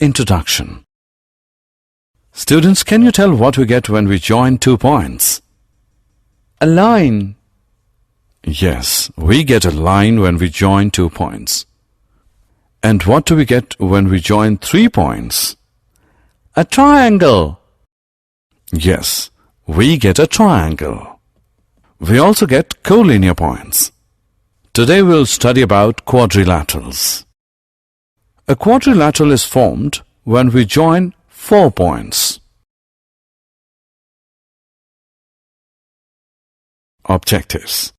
Introduction. Students, can you tell what we get when we join 2 points? A line. Yes, we get a line when we join 2 points. And what do we get when we join 3 points? A triangle. Yes, we get a triangle. We also get collinear points. Today we'll study about quadrilaterals. A quadrilateral is formed when we join 4 points. Objectives.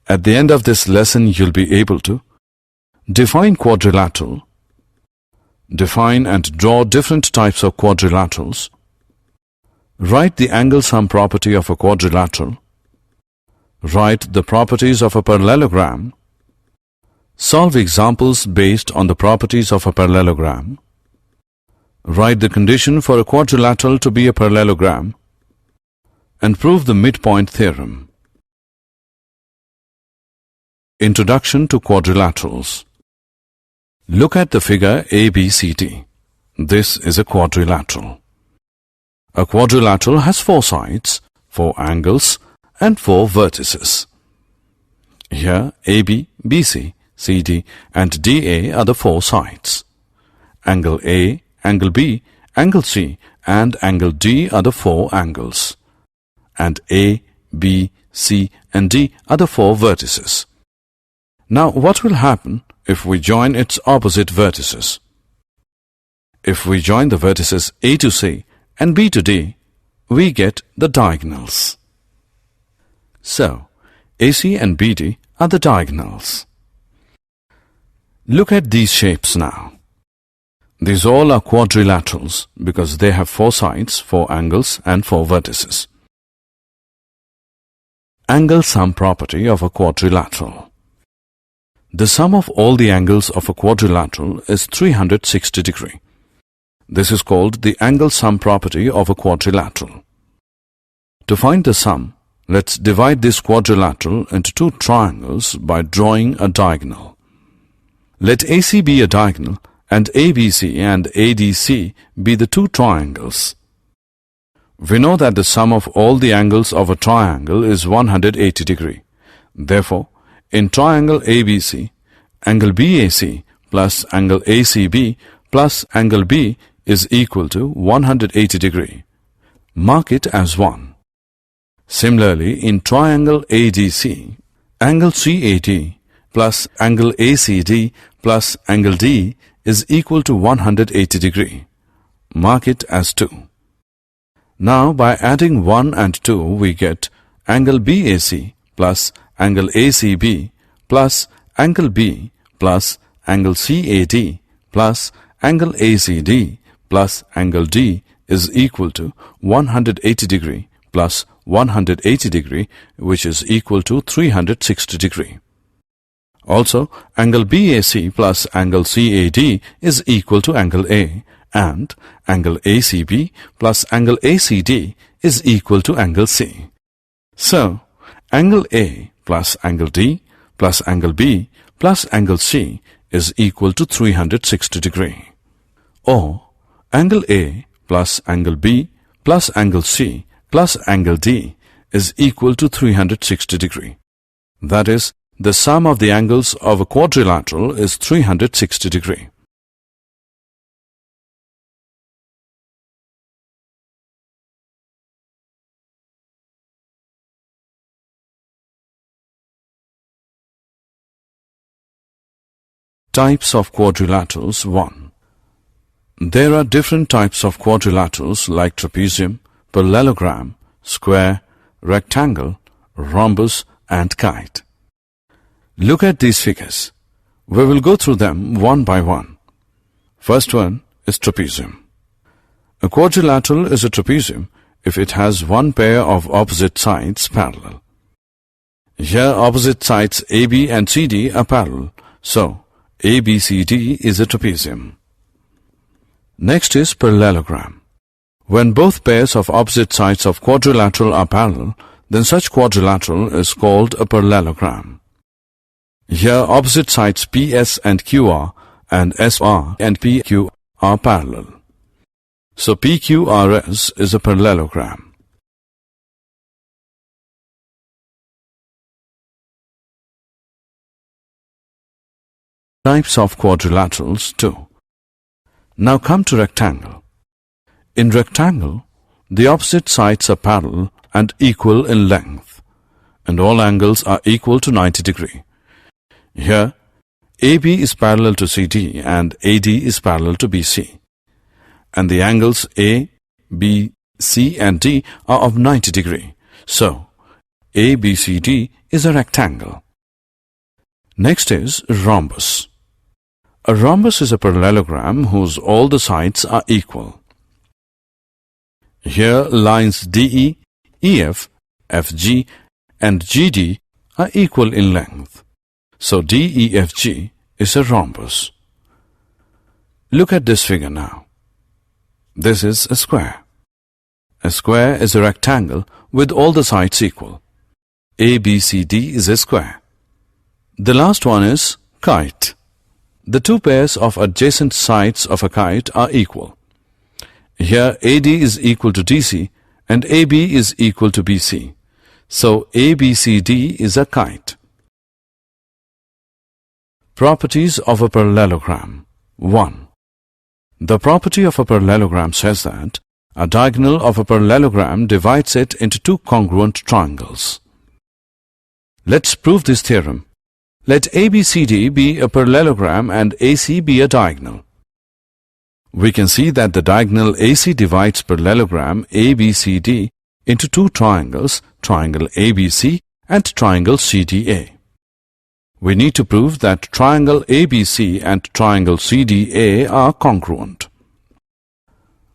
At the end of this lesson, you'll be able to define quadrilateral, define and draw different types of quadrilaterals, write the angle sum property of a quadrilateral, write the properties of a parallelogram, solve examples based on the properties of a parallelogram, write the condition for a quadrilateral to be a parallelogram, and prove the midpoint theorem. Introduction to quadrilaterals. Look at the figure ABCD. This is a quadrilateral. A quadrilateral has 4 sides, 4 angles, and 4 vertices. Here AB, BC, CD, and DA are the 4 sides. Angle A, angle B, angle C, and angle D are the 4 angles. And A, B, C, and D are the 4 vertices. Now, what will happen if we join its opposite vertices? If we join the vertices A to C and B to D, we get the diagonals. So, AC and BD are the diagonals. Look at these shapes now. These all are quadrilaterals because they have 4 sides, 4 angles, and 4 vertices. Angle sum property of a quadrilateral. The sum of all the angles of a quadrilateral is 360 degrees. This is called the angle sum property of a quadrilateral. To find the sum, let's divide this quadrilateral into 2 triangles by drawing a diagonal. Let AC be a diagonal and ABC and ADC be the 2 triangles. We know that the sum of all the angles of a triangle is 180 degrees. Therefore, in triangle ABC, angle BAC plus angle ACB plus angle B is equal to 180 degrees. Mark it as 1. Similarly, in triangle ADC, angle CAD plus angle ACD plus angle D is equal to 180 degrees. Mark it as 2. Now, by adding 1 and 2, we get angle BAC plus angle ACB plus angle B plus angle CAD plus angle ACD plus angle D is equal to 180 degrees plus 180 degrees, which is equal to 360 degrees. Also, angle BAC plus angle CAD is equal to angle A, and angle ACB plus angle ACD is equal to angle C. So, angle A plus angle D plus angle B plus angle C is equal to 360 degrees. Or, angle A plus angle B plus angle C plus angle D is equal to 360 degrees. That is, the sum of the angles of a quadrilateral is 360 degrees. Types of quadrilaterals. 1. There are different types of quadrilaterals like trapezium, parallelogram, square, rectangle, rhombus, and kite. Look at these figures. We will go through them one by one. First one is trapezium. A quadrilateral is a trapezium if it has one pair of opposite sides parallel. Here opposite sides AB and CD are parallel, so ABCD is a trapezium. Next is parallelogram. When both pairs of opposite sides of quadrilateral are parallel, then such quadrilateral is called a parallelogram. Here opposite sides PS and QR and SR and PQ are parallel. So PQRS is a parallelogram. Types of quadrilaterals 2. Now come to rectangle. In rectangle, the opposite sides are parallel and equal in length, and all angles are equal to 90 degrees. Here, AB is parallel to CD and AD is parallel to BC, and the angles A, B, C and D are of 90 degrees. So, ABCD is a rectangle. Next is rhombus. A rhombus is a parallelogram whose all the sides are equal. Here lines DE, EF, FG and GD are equal in length. So DEFG is a rhombus. Look at this figure now. This is a square. A square is a rectangle with all the sides equal. ABCD is a square. The last one is kite. The two pairs of adjacent sides of a kite are equal. Here AD is equal to DC and AB is equal to BC. So ABCD is a kite. Properties of a parallelogram. 1. The property of a parallelogram says that a diagonal of a parallelogram divides it into two congruent triangles. Let's prove this theorem. Let ABCD be a parallelogram and AC be a diagonal. We can see that the diagonal AC divides parallelogram ABCD into two triangles, triangle ABC and triangle CDA. We need to prove that triangle ABC and triangle CDA are congruent.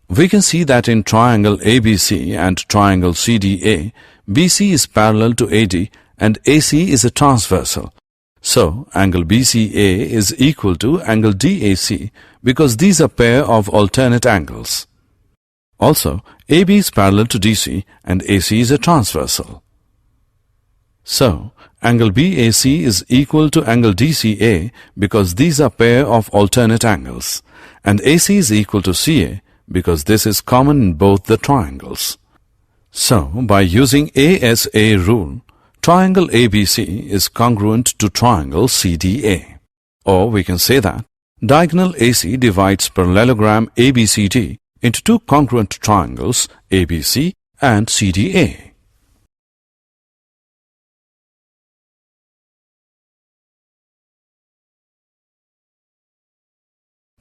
We can see that in triangle ABC and triangle CDA, BC is parallel to AD and AC is a transversal. So, angle BCA is equal to angle DAC because these are pair of alternate angles. Also, AB is parallel to DC and AC is a transversal. So, angle BAC is equal to angle DCA because these are pair of alternate angles, and AC is equal to CA because this is common in both the triangles. So, by using ASA rule, triangle ABC is congruent to triangle CDA. Or we can say that diagonal AC divides parallelogram ABCD into two congruent triangles ABC and CDA.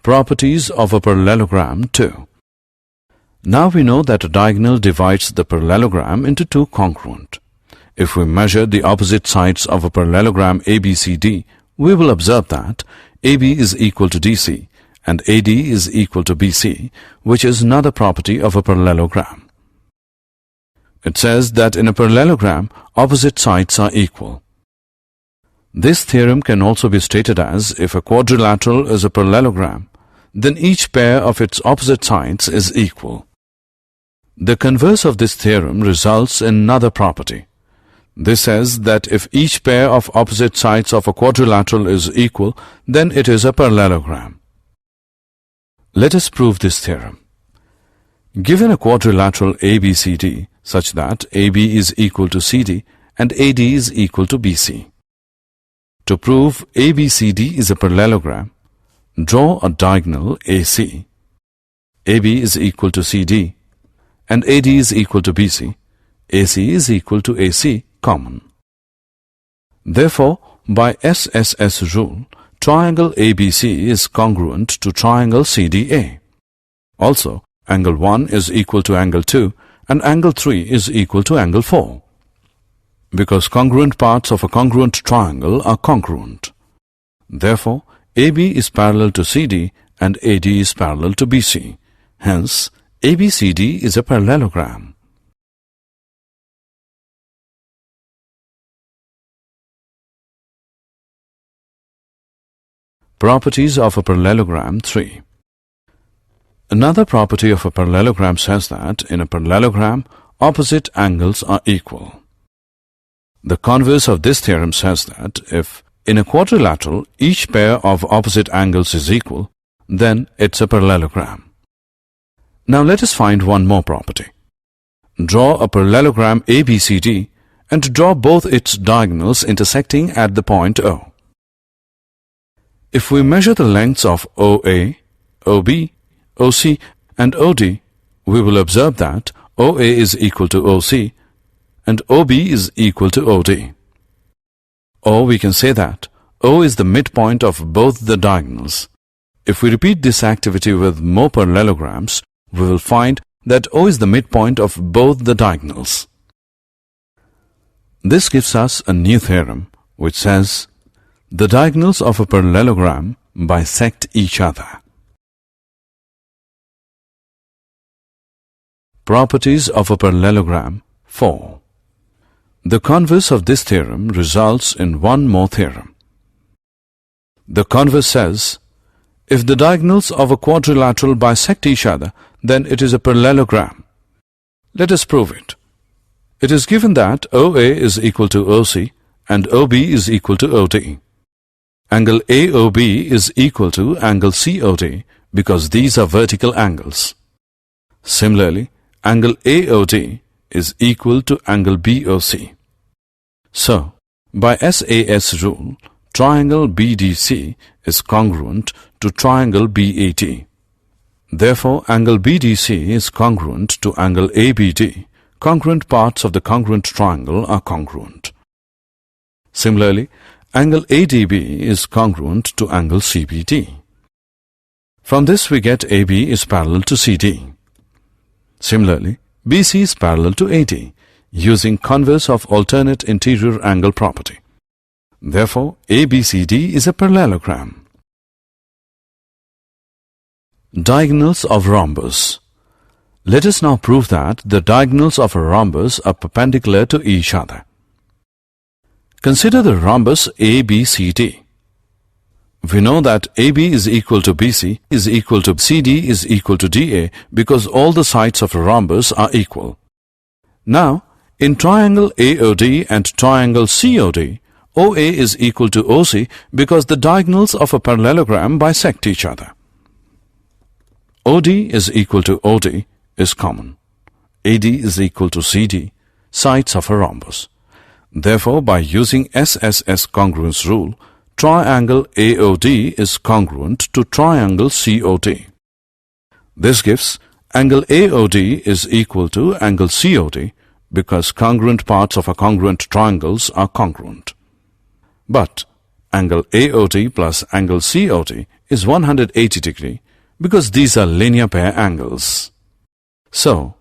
Properties of a parallelogram 2. Now we know that a diagonal divides the parallelogram into two congruent. If we measure the opposite sides of a parallelogram ABCD, we will observe that AB is equal to DC and AD is equal to BC, which is another property of a parallelogram. It says that in a parallelogram, opposite sides are equal. This theorem can also be stated as if a quadrilateral is a parallelogram, then each pair of its opposite sides is equal. The converse of this theorem results in another property. This says that if each pair of opposite sides of a quadrilateral is equal, then it is a parallelogram. Let us prove this theorem. Given a quadrilateral ABCD such that AB is equal to CD and AD is equal to BC. To prove ABCD is a parallelogram, draw a diagonal AC. AB is equal to CD and AD is equal to BC. AC is equal to AC common. Therefore, by SSS rule, triangle ABC is congruent to triangle CDA. Also, angle 1 is equal to angle 2 and angle 3 is equal to angle 4. Because congruent parts of a congruent triangle are congruent. Therefore, AB is parallel to CD and AD is parallel to BC. Hence, ABCD is a parallelogram. Properties of a parallelogram 3. Another property of a parallelogram says that in a parallelogram, opposite angles are equal. The converse of this theorem says that if In a quadrilateral, each pair of opposite angles is equal, then it's a parallelogram. Now let us find one more property. Draw a parallelogram ABCD and draw both its diagonals intersecting at the point O. If we measure the lengths of OA, OB, OC and OD, we will observe that OA is equal to OC and OB is equal to OD. Or we can say that O is the midpoint of both the diagonals. If we repeat this activity with more parallelograms, we will find that O is the midpoint of both the diagonals. This gives us a new theorem which says the diagonals of a parallelogram bisect each other. Properties of a parallelogram 4. The converse of this theorem results in one more theorem. The converse says, if the diagonals of a quadrilateral bisect each other, then it is a parallelogram. Let us prove it. It is given that OA is equal to OC and OB is equal to OD. Angle AOB is equal to angle COD because these are vertical angles. Similarly, angle AOD is equal to angle BOC. So, by SAS rule, triangle BDC is congruent to triangle BAT. Therefore, angle BDC is congruent to angle ABD. Congruent parts of the congruent triangle are congruent. Similarly, angle ADB is congruent to angle CBD. From this we get AB is parallel to CD. Similarly, BC is parallel to AD, using converse of alternate interior angle property. Therefore, ABCD is a parallelogram. Diagonals of rhombus. Let us now prove that the diagonals of a rhombus are perpendicular to each other. Consider the rhombus ABCD. We know that AB is equal to BC is equal to CD is equal to DA because all the sides of a rhombus are equal. Now, in triangle AOD and triangle COD, OA is equal to OC because the diagonals of a parallelogram bisect each other. OD is equal to OD is common. AD is equal to CD, sides of a rhombus. Therefore, by using SSS congruence rule, triangle AOD is congruent to triangle COD. This gives angle AOD is equal to angle COD because congruent parts of a congruent triangles are congruent. But angle AOD plus angle COD is 180 degree because these are linear pair angles. So,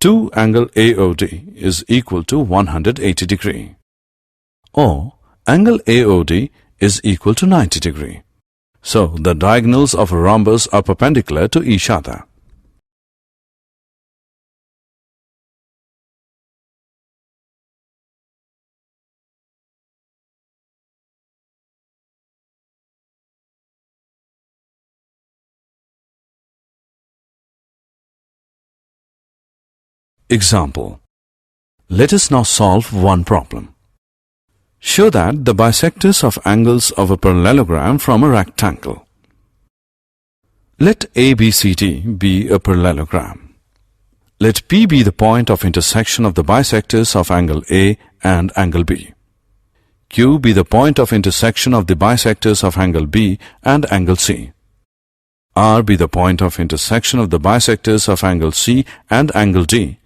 2 angle AOD is equal to 180 degree. Or angle AOD is equal to 90 degree. So, the diagonals of a rhombus are perpendicular to each other. Example. Let us now solve one problem. Show that the bisectors of angles of a parallelogram from a rectangle. Let ABCD be a parallelogram. Let P be the point of intersection of the bisectors of angle A and angle B. Q be the point of intersection of the bisectors of angle B and angle C. R be the point of intersection of the bisectors of angle C and angle D,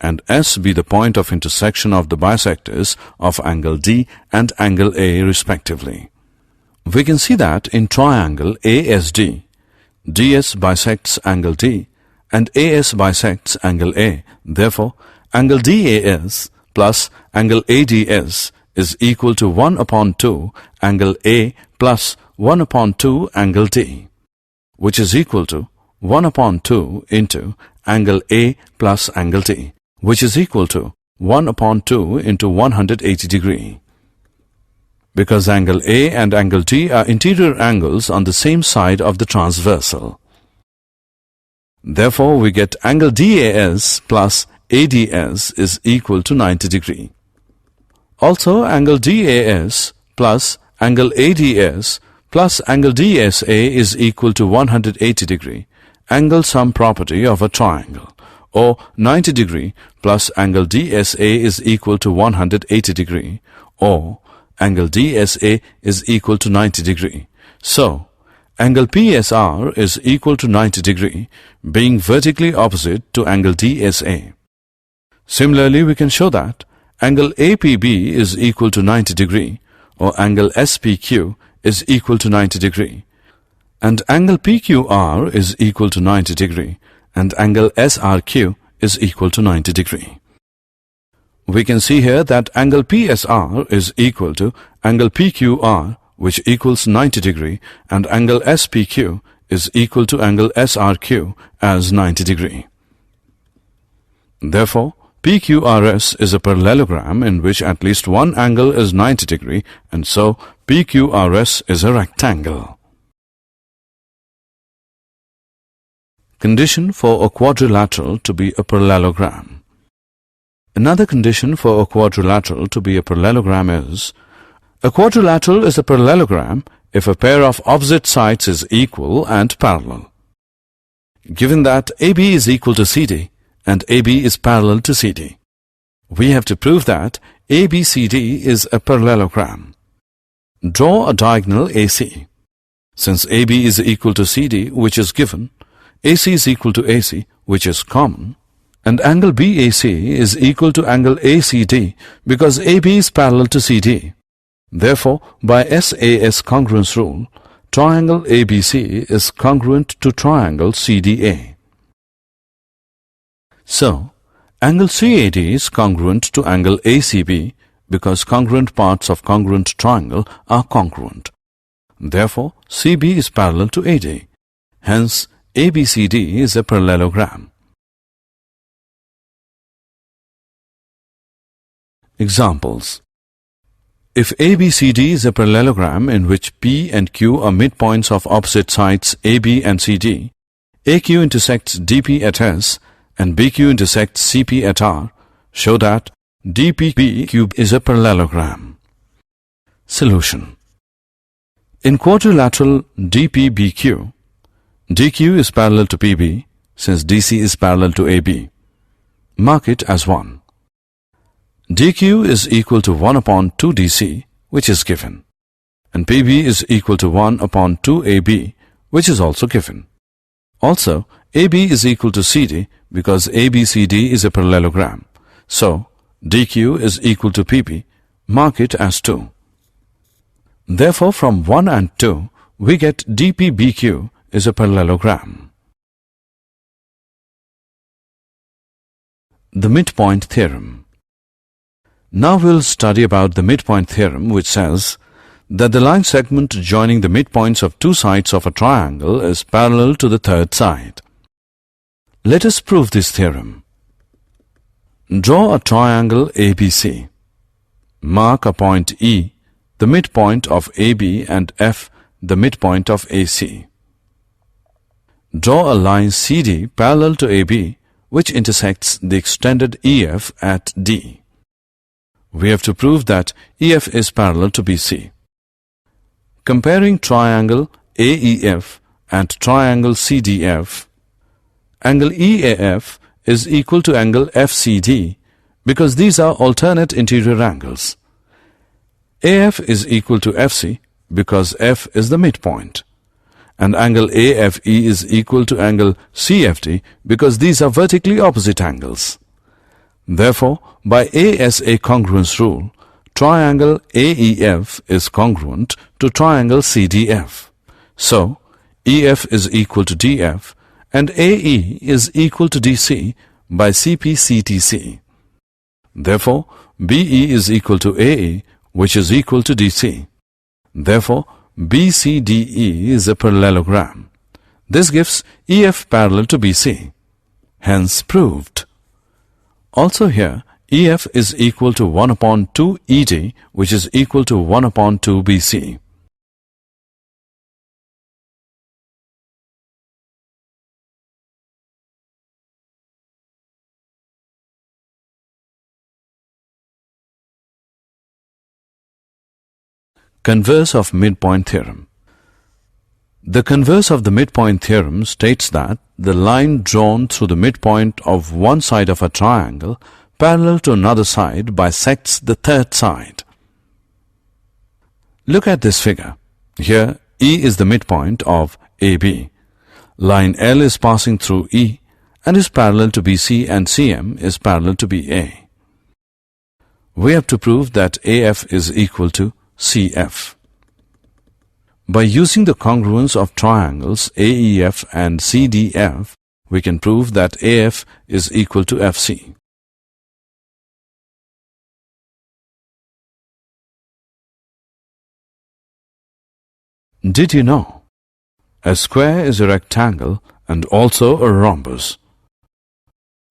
and S be the point of intersection of the bisectors of angle D and angle A respectively. We can see that in triangle ASD, DS bisects angle D and AS bisects angle A. Therefore, angle DAS plus angle ADS is equal to 1 upon 2 angle A plus 1 upon 2 angle D, which is equal to 1 upon 2 into angle A plus angle D, which is equal to 1 upon 2 into 180 degree. Because angle A and angle D are interior angles on the same side of the transversal. Therefore, we get angle DAS plus ADS is equal to 90 degree. Also, angle DAS plus angle ADS plus angle DSA is equal to 180 degree, angle sum property of a triangle, or 90 degree plus angle DSA is equal to 180 degree, or angle DSA is equal to 90 degree. So, angle PSR is equal to 90 degree, being vertically opposite to angle DSA. Similarly, we can show that angle APB is equal to 90 degree, or angle SPQ is equal to 90 degree, and angle PQR is equal to 90 degree, and angle SRQ is equal to 90 degree. We can see here that angle PSR is equal to angle PQR, which equals 90 degree, and angle SPQ is equal to angle SRQ as 90 degree. Therefore, PQRS is a parallelogram in which at least one angle is 90 degree, and so PQRS is a rectangle. Condition for a quadrilateral to be a parallelogram. Another condition for a quadrilateral to be a parallelogram is: a quadrilateral is a parallelogram if a pair of opposite sides is equal and parallel. Given that AB is equal to CD and AB is parallel to CD, we have to prove that ABCD is a parallelogram. Draw a diagonal AC. Since AB is equal to CD, which is given, AC is equal to AC, which is common, and angle BAC is equal to angle ACD because AB is parallel to CD. Therefore, by SAS congruence rule, triangle ABC is congruent to triangle CDA. So, angle CAD is congruent to angle ACB because congruent parts of congruent triangle are congruent. Therefore, CB is parallel to AD. Hence, ABCD is a parallelogram. Examples. If ABCD is a parallelogram in which P and Q are midpoints of opposite sides AB and CD, AQ intersects DP at S and BQ intersects CP at R, show that DPBQ is a parallelogram. Solution. In quadrilateral DPBQ, DQ is parallel to PB since DC is parallel to AB. Mark it as 1. DQ is equal to 1 upon 2 DC, which is given, and PB is equal to 1 upon 2 AB, which is also given. Also, AB is equal to CD because ABCD is a parallelogram. So, DQ is equal to PB. Mark it as 2. Therefore, from 1 and 2, we get DPBQ is a parallelogram. The midpoint theorem. Now we'll study about the midpoint theorem, which says that the line segment joining the midpoints of two sides of a triangle is parallel to the third side. Let us prove this theorem. Draw a triangle ABC. Mark a point E, the midpoint of AB, and F, the midpoint of AC. Draw a line CD parallel to AB, which intersects the extended EF at D. We have to prove that EF is parallel to BC. Comparing triangle AEF and triangle CDF, angle EAF is equal to angle FCD because these are alternate interior angles. AF is equal to FC because F is the midpoint, and angle AFE is equal to angle CFD because these are vertically opposite angles. Therefore, by ASA congruence rule, triangle AEF is congruent to triangle CDF. So, EF is equal to DF and AE is equal to DC by CPCTC. Therefore, BE is equal to AE, which is equal to DC. Therefore, BCDE is a parallelogram. This gives EF parallel to BC. Hence proved. Also here, EF is equal to 1 upon 2 ED, which is equal to 1 upon 2 BC. Converse of midpoint theorem. The converse of the midpoint theorem states that the line drawn through the midpoint of one side of a triangle parallel to another side bisects the third side. Look at this figure. Here, E is the midpoint of AB. Line L is passing through E and is parallel to BC, and CM is parallel to BA. We have to prove that AF is equal to CF. By using the congruence of triangles AEF and CDF, we can prove that AF is equal to FC. Did you know? A square is a rectangle and also a rhombus.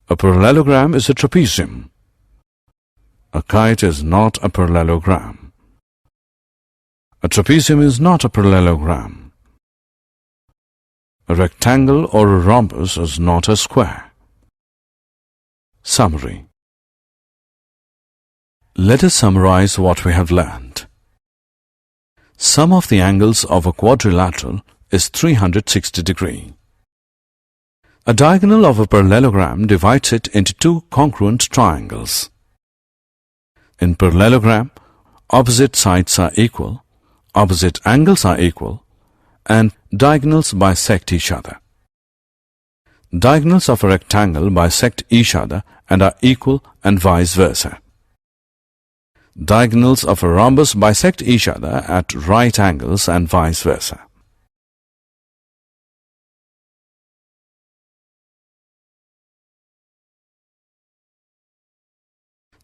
A parallelogram is a trapezium. A kite is not a parallelogram. A trapezium is not a parallelogram. A rectangle or a rhombus is not a square. Summary. Let us summarize what we have learned. Sum of the angles of a quadrilateral is 360 degrees. A diagonal of a parallelogram divides it into two congruent triangles. In parallelogram, opposite sides are equal, opposite angles are equal, and diagonals bisect each other. Diagonals of a rectangle bisect each other and are equal, and vice versa. Diagonals of a rhombus bisect each other at right angles and vice versa.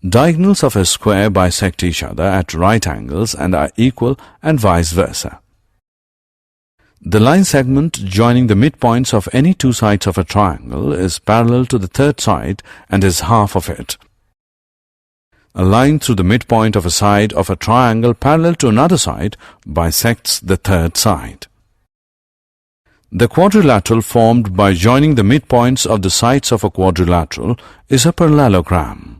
Diagonals of a square bisect each other at right angles and are equal, and vice versa. The line segment joining the midpoints of any two sides of a triangle is parallel to the third side and is half of it. A line through the midpoint of a side of a triangle parallel to another side bisects the third side. The quadrilateral formed by joining the midpoints of the sides of a quadrilateral is a parallelogram.